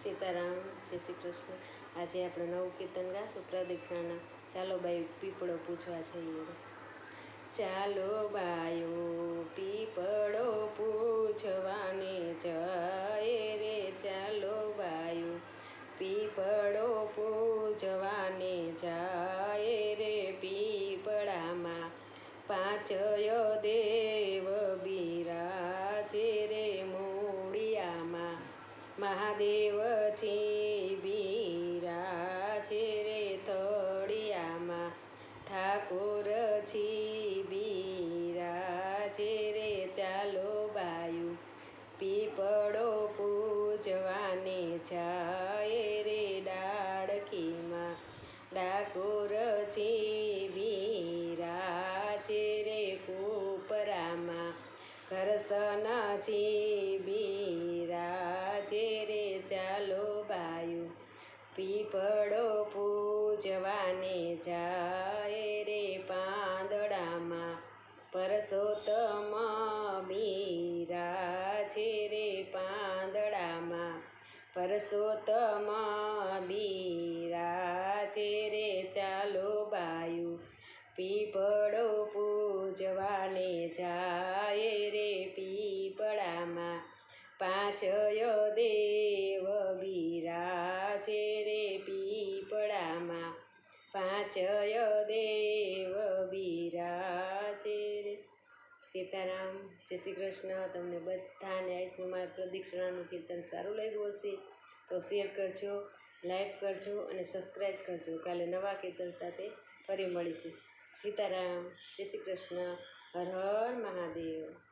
સીતારામ, જય શ્રી કૃષ્ણ। આજે આપણે નવું કીર્તન ગાશું પ્રદક્ષિણાના। ચાલો બાઈ પીપળો પૂજવા જઈએ। ચાલો બાયો પીપળો પૂજવાને જાય રે, ચાલો બાયો પીપળો પૂજવાને જાય રે। પીપળામાં પાંચય દેવ બિરાજે રે, મૂળિયામાં મહાદેવજી બિરાજે રે, તળિયામાં ઠાકોરજી બિરાજે રે। ચાલો બાયું પીપળો પૂજવાને જાય રે, ડાળકીમાં ડાકોરજી બિરાજે રે, કૂપરામાં કરશનજી બિરાજે રે। ચાલો બાયું પીપળો પૂજવાને જાય રે, પાંદડામાં પરસોત્તમ બિરાજે રે, પાંદડામાં પરસોત્તમ બિરાજે રે। ચાલો બાયું પીપળો પૂજવાને જાય રે, પીપળામાં પાંચય દેવ બિરાજે રે, પીપળામાં પાંચય દેવ બિરાજે રે। સીતારામ, જય શ્રી કૃષ્ણ। તમને બધાને આજનું મારા પ્રદક્ષિણાનું કીર્તન સારું લાગ્યું હશે તો શેર કરજો, લાઈક કરજો અને સબસ્ક્રાઈબ કરજો। કાલે નવા કીર્તન સાથે ફરી મળીશું। સીતારામ, જય શ્રી કૃષ્ણ, હર હર મહાદેવ।